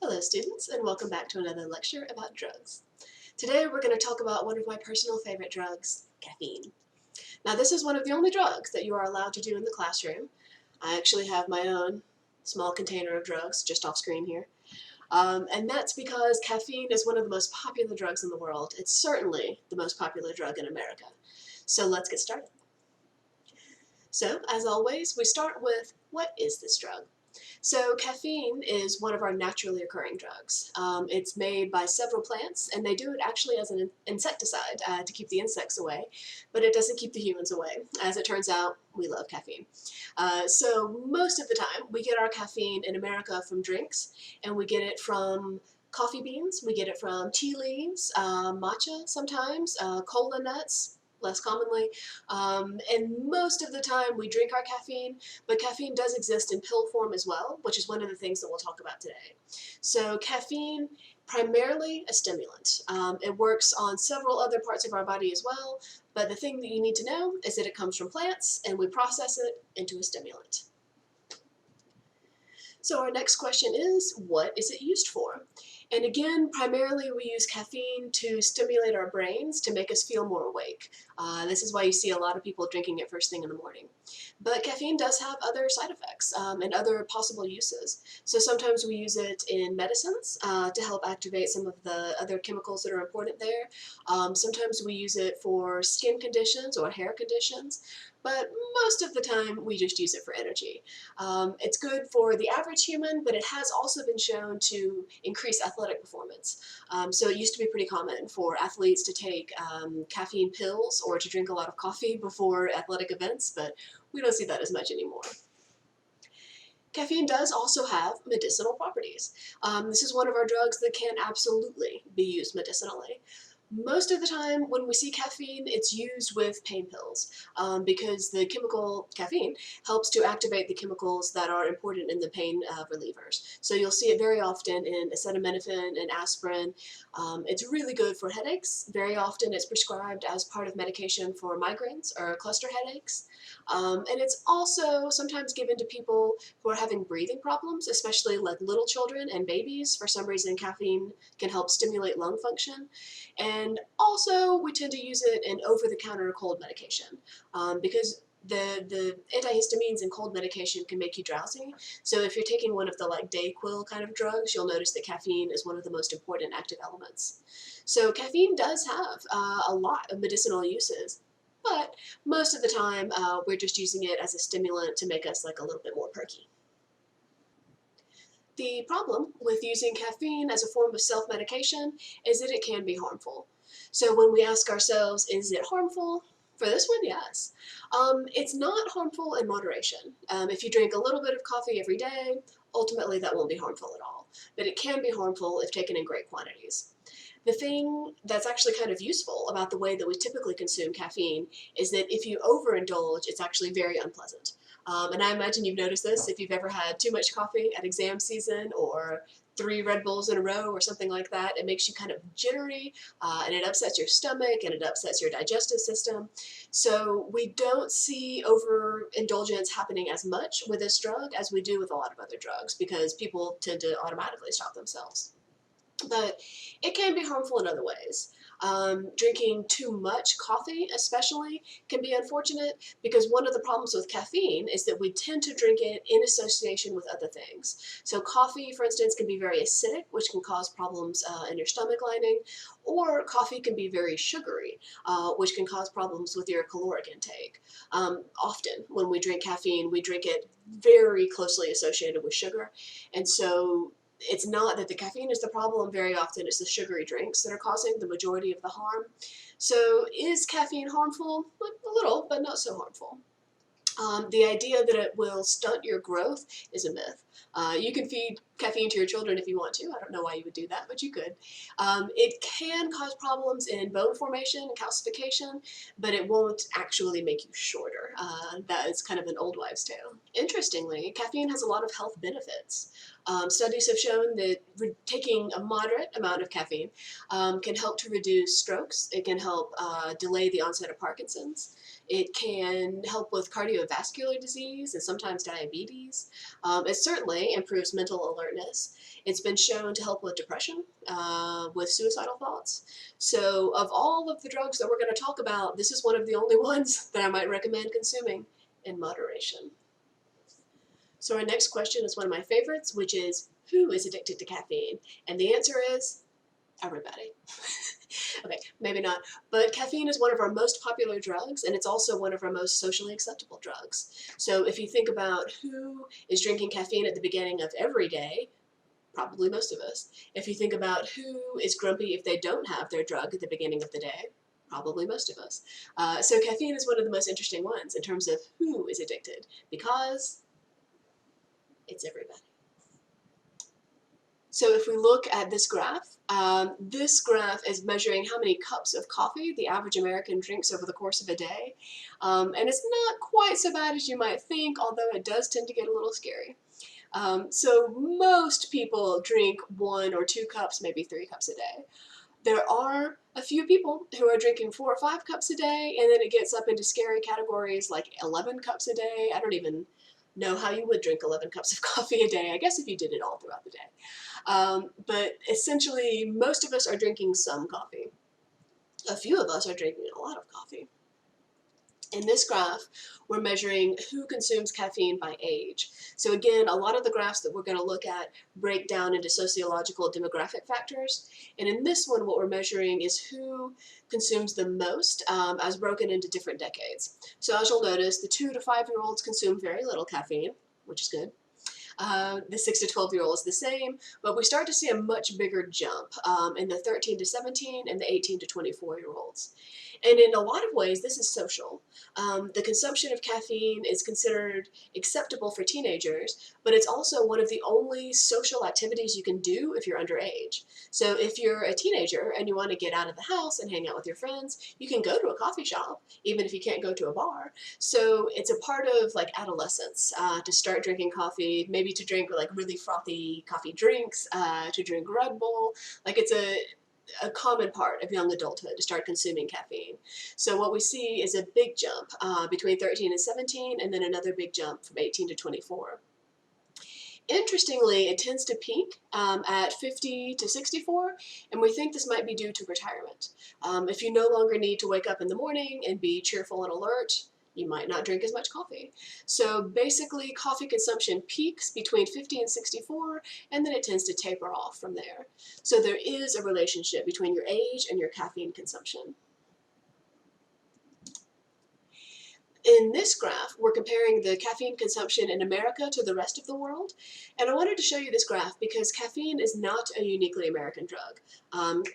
Hello students, and welcome back to another lecture about drugs. Today we're going to talk about one of my personal favorite drugs, caffeine. Now this is one of the only drugs that you are allowed to do in the classroom. I actually have my own small container of drugs just off screen here. And that's because caffeine is one of the most popular drugs in the world. It's certainly the most popular drug in America. So let's get started. So as always, we start with, what is this drug? So caffeine is one of our naturally occurring drugs. It's made by several plants, and they do it actually as an insecticide to keep the insects away, but it doesn't keep the humans away. As it turns out, we love caffeine. So most of the time, we get our caffeine in America from drinks, and we get it from coffee beans, we get it from tea leaves, matcha sometimes, cola nuts, less commonly, and most of the time we drink our caffeine, but caffeine does exist in pill form as well, which is one of the things that we'll talk about today. So caffeine, primarily a stimulant. It works on several other parts of our body as well, but the thing that you need to know is that it comes from plants and we process it into a stimulant. So our next question is, what is it used for? And again, primarily we use caffeine to stimulate our brains to make us feel more awake. This is why you see a lot of people drinking it first thing in the morning. But caffeine does have other side effects and other possible uses. So sometimes we use it in medicines to help activate some of the other chemicals that are important there. Sometimes we use it for skin conditions or hair conditions. But most of the time, we just use it for energy. It's good for the average human, but it has also been shown to increase athletic performance. So it used to be pretty common for athletes to take caffeine pills or to drink a lot of coffee before athletic events, but we don't see that as much anymore. Caffeine does also have medicinal properties. This is one of our drugs that can absolutely be used medicinally. Most of the time when we see caffeine, it's used with pain pills because the chemical caffeine helps to activate the chemicals that are important in the pain relievers. So you'll see it very often in acetaminophen and aspirin. It's really good for headaches. Very often it's prescribed as part of medication for migraines or cluster headaches. And it's also sometimes given to people who are having breathing problems, especially like little children and babies. For some reason, caffeine can help stimulate lung function. And also, we tend to use it in over-the-counter cold medication because the antihistamines in cold medication can make you drowsy. So if you're taking one of the like Dayquil kind of drugs, you'll notice that caffeine is one of the most important active elements. So caffeine does have a lot of medicinal uses, but most of the time we're just using it as a stimulant to make us like a little bit more perky. The problem with using caffeine as a form of self-medication is that it can be harmful. So when we ask ourselves, is it harmful? For this one, yes. It's not harmful in moderation. If you drink a little bit of coffee every day, ultimately that won't be harmful at all. But it can be harmful if taken in great quantities. The thing that's actually kind of useful about the way that we typically consume caffeine is that if you overindulge, it's actually very unpleasant. And I imagine you've noticed this if you've ever had too much coffee at exam season or 3 Red Bulls in a row or something like that. It makes you kind of jittery and it upsets your stomach and it upsets your digestive system. So we don't see overindulgence happening as much with this drug as we do with a lot of other drugs because people tend to automatically stop themselves. But it can be harmful in other ways. Drinking too much coffee especially can be unfortunate because one of the problems with caffeine is that we tend to drink it in association with other things. So coffee, for instance, can be very acidic, which can cause problems in your stomach lining, or coffee can be very sugary, which can cause problems with your caloric intake. Often when we drink caffeine, we drink it very closely associated with sugar, and so it's not that the caffeine is the problem. Very often it's the sugary drinks that are causing the majority of the harm. So is caffeine harmful? A little, but not so harmful. The idea that it will stunt your growth is a myth. You can feed caffeine to your children if you want to. I don't know why you would do that, but you could. It can cause problems in bone formation and calcification, but it won't actually make you shorter. That is kind of an old wives' tale. Interestingly, caffeine has a lot of health benefits. Studies have shown that taking a moderate amount of caffeine can help to reduce strokes. It can help delay the onset of Parkinson's. It can help with cardiovascular disease and sometimes diabetes. It certainly improves mental alertness. It's been shown to help with depression, with suicidal thoughts. So of all of the drugs that we're going to talk about, this is one of the only ones that I might recommend consuming in moderation. So our next question is one of my favorites, which is, who is addicted to caffeine? And the answer is everybody. Okay, maybe not, but caffeine is one of our most popular drugs, and it's also one of our most socially acceptable drugs. So if you think about who is drinking caffeine at the beginning of every day, probably most of us. If you think about who is grumpy if they don't have their drug at the beginning of the day, probably most of us. So caffeine is one of the most interesting ones in terms of who is addicted, because it's everybody. So if we look at this graph is measuring how many cups of coffee the average American drinks over the course of a day. And it's not quite so bad as you might think, although it does tend to get a little scary. So most people drink 1 or 2 cups, maybe 3 cups a day. There are a few people who are drinking 4 or 5 cups a day, and then it gets up into scary categories like 11 cups a day. I don't even know how you would drink 11 cups of coffee a day, I guess if you did it all throughout the day. But essentially, most of us are drinking some coffee. A few of us are drinking a lot of coffee. In this graph, we're measuring who consumes caffeine by age. So again, a lot of the graphs that we're going to look at break down into sociological demographic factors. And in this one, what we're measuring is who consumes the most, as broken into different decades. So as you'll notice, the 2 to 5-year-olds consume very little caffeine, which is good. The 6 to 12-year-olds the same, but we start to see a much bigger jump in the 13 to 17 and the 18 to 24-year-olds. And in a lot of ways, this is social. The consumption of caffeine is considered acceptable for teenagers, but it's also one of the only social activities you can do if you're underage. So if you're a teenager and you want to get out of the house and hang out with your friends, you can go to a coffee shop, even if you can't go to a bar. So it's a part of like adolescence to start drinking coffee, maybe to drink like really frothy coffee drinks, to drink Red Bull. Like it's a common part of young adulthood to start consuming caffeine. So what we see is a big jump between 13 and 17, and then another big jump from 18 to 24. Interestingly, it tends to peak at 50 to 64, and we think this might be due to retirement. If you no longer need to wake up in the morning and be cheerful and alert, you might not drink as much coffee. So basically, coffee consumption peaks between 50 and 64, and then it tends to taper off from there. So there is a relationship between your age and your caffeine consumption. In this graph, we're comparing the caffeine consumption in America to the rest of the world. And I wanted to show you this graph because caffeine is not a uniquely American drug.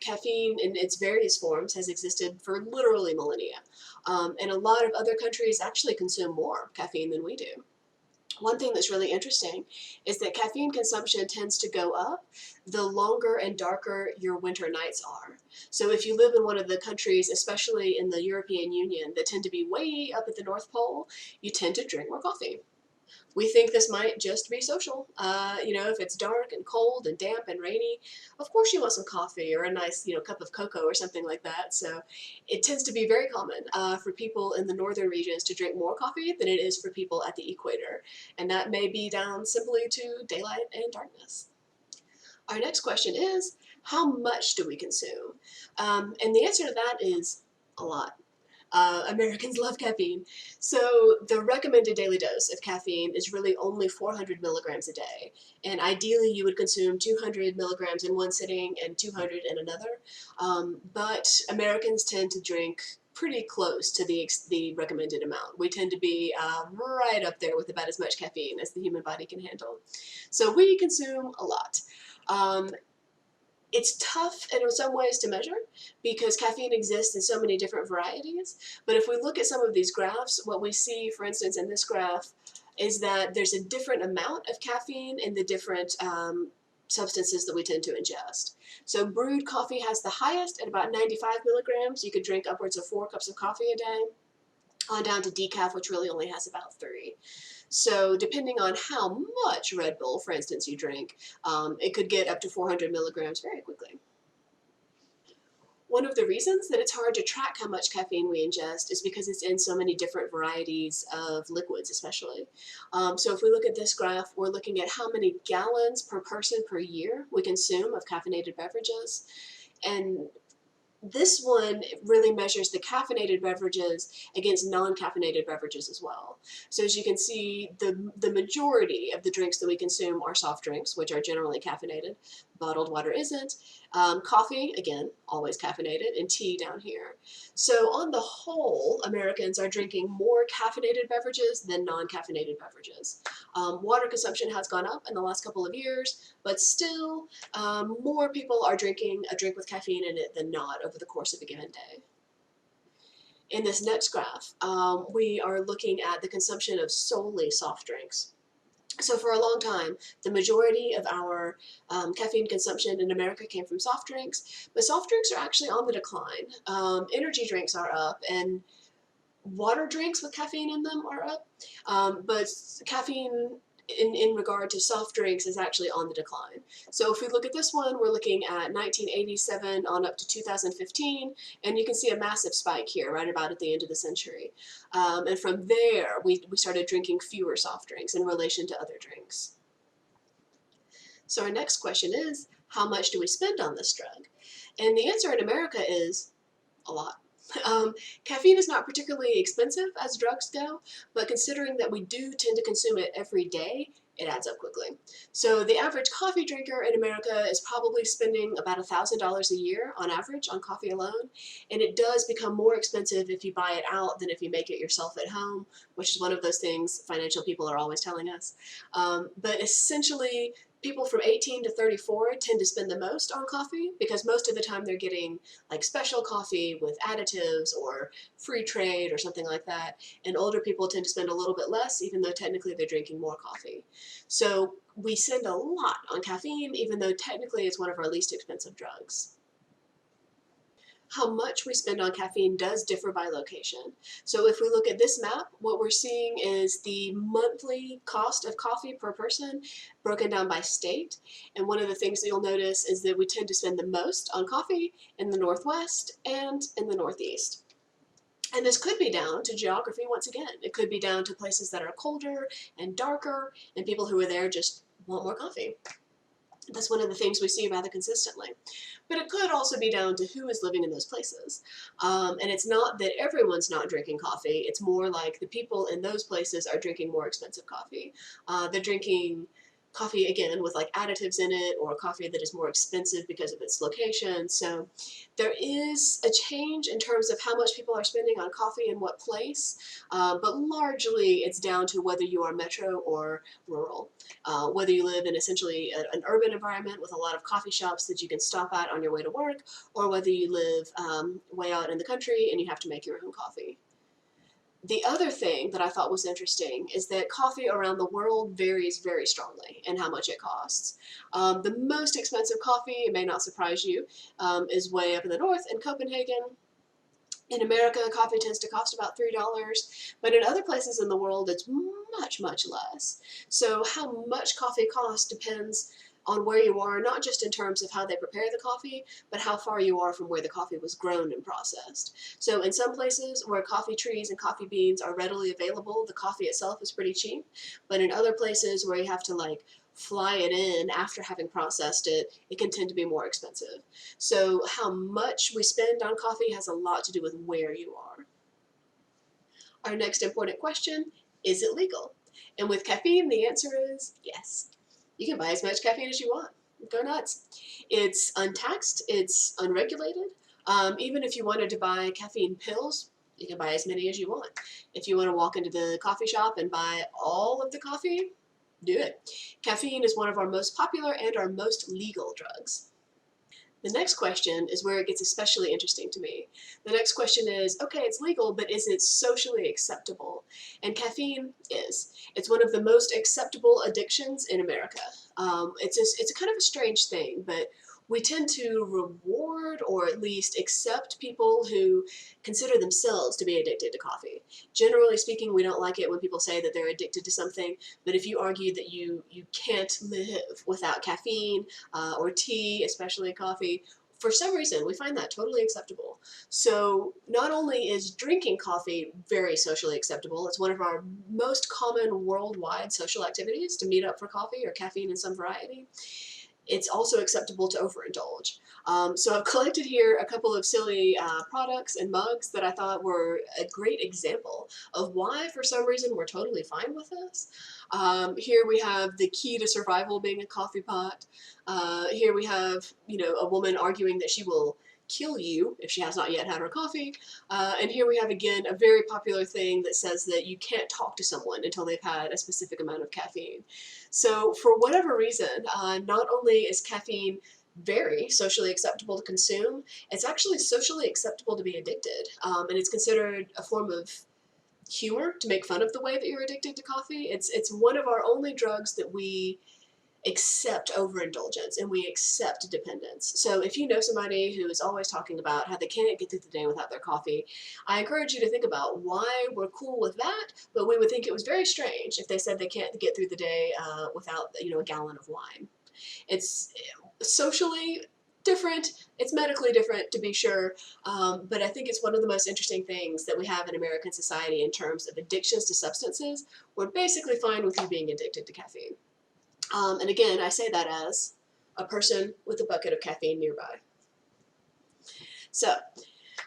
Caffeine in its various forms has existed for literally millennia. And a lot of other countries actually consume more caffeine than we do. One thing that's really interesting is that caffeine consumption tends to go up the longer and darker your winter nights are. So if you live in one of the countries, especially in the European Union, that tend to be way up at the North Pole, you tend to drink more coffee. We think this might just be social. If it's dark and cold and damp and rainy, of course you want some coffee or a nice, cup of cocoa or something like that. So it tends to be very common for people in the northern regions to drink more coffee than it is for people at the equator. And that may be down simply to daylight and darkness. Our next question is, how much do we consume? And the answer to that is a lot. Americans love caffeine. So the recommended daily dose of caffeine is really only 400 milligrams a day. And ideally you would consume 200 milligrams in one sitting and 200 in another. But Americans tend to drink pretty close to the recommended amount. We tend to be right up there with about as much caffeine as the human body can handle. So we consume a lot. It's tough in some ways to measure because caffeine exists in so many different varieties. But if we look at some of these graphs, what we see, for instance, in this graph, is that there's a different amount of caffeine in the different substances that we tend to ingest. So brewed coffee has the highest at about 95 milligrams. You could drink upwards of 4 cups of coffee a day, on down to decaf, which really only has about 3. So depending on how much Red Bull, for instance, you drink, it could get up to 400 milligrams very quickly. One of the reasons that it's hard to track how much caffeine we ingest is because it's in so many different varieties of liquids, especially. So if we look at this graph, we're looking at how many gallons per person per year we consume of caffeinated beverages. And this one really measures the caffeinated beverages against non-caffeinated beverages as well. So as you can see, the majority of the drinks that we consume are soft drinks, which are generally caffeinated. Bottled water isn't. Coffee, again, always caffeinated, and tea down here. So on the whole, Americans are drinking more caffeinated beverages than non-caffeinated beverages. Water consumption has gone up in the last couple of years, but still more people are drinking a drink with caffeine in it than not over the course of a given day. In this next graph, we are looking at the consumption of solely soft drinks. So for a long time, the majority of our caffeine consumption in America came from soft drinks, but soft drinks are actually on the decline. Energy drinks are up, and water drinks with caffeine in them are up, but caffeine in regard to soft drinks is actually on the decline. So if we look at this one, we're looking at 1987 on up to 2015, and you can see a massive spike here right about at the end of the century. And from there, we started drinking fewer soft drinks in relation to other drinks. So our next question is, how much do we spend on this drug? And the answer in America is a lot. Caffeine is not particularly expensive as drugs go, but considering that we do tend to consume it every day, it adds up quickly. So the average coffee drinker in America is probably spending about $1,000 a year on average on coffee alone, and it does become more expensive if you buy it out than if you make it yourself at home, which is one of those things financial people are always telling us. But essentially, people from 18 to 34 tend to spend the most on coffee because most of the time they're getting like special coffee with additives or free trade or something like that. And older people tend to spend a little bit less, even though technically they're drinking more coffee. So we spend a lot on caffeine, even though technically it's one of our least expensive drugs. How much we spend on caffeine does differ by location. So if we look at this map, what we're seeing is the monthly cost of coffee per person broken down by state. And one of the things that you'll notice is that we tend to spend the most on coffee in the Northwest and in the Northeast. And this could be down to geography once again. It could be down to places that are colder and darker, and people who are there just want more coffee. That's one of the things we see rather consistently. But it could also be down to who is living in those places. And it's not that everyone's not drinking coffee. It's more like the people in those places are drinking more expensive coffee. They're drinking coffee, again, with like additives in it, or coffee that is more expensive because of its location. So there is a change in terms of how much people are spending on coffee in what place, but largely it's down to whether you are metro or rural. Whether you live in essentially an urban environment with a lot of coffee shops that you can stop at on your way to work, or whether you live way out in the country and you have to make your own coffee. The other thing that I thought was interesting is that coffee around the world varies very strongly in how much it costs. The most expensive coffee, it may not surprise you, is way up in the north in Copenhagen. In America, coffee tends to cost about $3, but in other places in the world, it's much, much less. So how much coffee costs depends on where you are, not just in terms of how they prepare the coffee, but how far you are from where the coffee was grown and processed. So in some places where coffee trees and coffee beans are readily available, the coffee itself is pretty cheap. But in other places where you have to like fly it in after having processed it, it can tend to be more expensive. So how much we spend on coffee has a lot to do with where you are. Our next important question, is it legal? And with caffeine, the answer is yes. You can buy as much caffeine as you want. Go nuts. It's untaxed, it's unregulated. Even if you wanted to buy caffeine pills, you can buy as many as you want. If you want to walk into the coffee shop and buy all of the coffee, do it. Caffeine is one of our most popular and our most legal drugs. The next question is where it gets especially interesting to me. The next question is, okay, it's legal, but is it socially acceptable? And caffeine is. It's one of the most acceptable addictions in America. It's a kind of a strange thing, but we tend to reward or at least accept people who consider themselves to be addicted to coffee. Generally speaking, we don't like it when people say that they're addicted to something, but if you argue that you can't live without caffeine or tea, especially coffee, for some reason, we find that totally acceptable. So not only is drinking coffee very socially acceptable, it's one of our most common worldwide social activities to meet up for coffee or caffeine in some variety. It's also acceptable to overindulge. So I've collected here a couple of silly products and mugs that I thought were a great example of why, for some reason, we're totally fine with this. Here we have the key to survival being a coffee pot. Here we have, a woman arguing that she will kill you if she has not yet had her coffee. And here we have, again, a very popular thing that says that you can't talk to someone until they've had a specific amount of caffeine. So for whatever reason, not only is caffeine very socially acceptable to consume, it's actually socially acceptable to be addicted. And it's considered a form of humor to make fun of the way that you're addicted to coffee. It's one of our only drugs that we accept overindulgence and we accept dependence. So if you know somebody who is always talking about how they can't get through the day without their coffee, I encourage you to think about why we're cool with that, but we would think it was very strange if they said they can't get through the day without a gallon of wine. It's socially different, it's medically different to be sure, but I think it's one of the most interesting things that we have in American society in terms of addictions to substances. We're basically fine with you being addicted to caffeine. And again, I say that as a person with a bucket of caffeine nearby. So,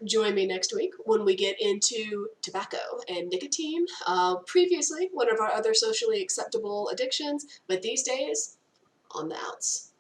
join me next week when we get into tobacco and nicotine. Previously, one of our other socially acceptable addictions, but these days, on the outs.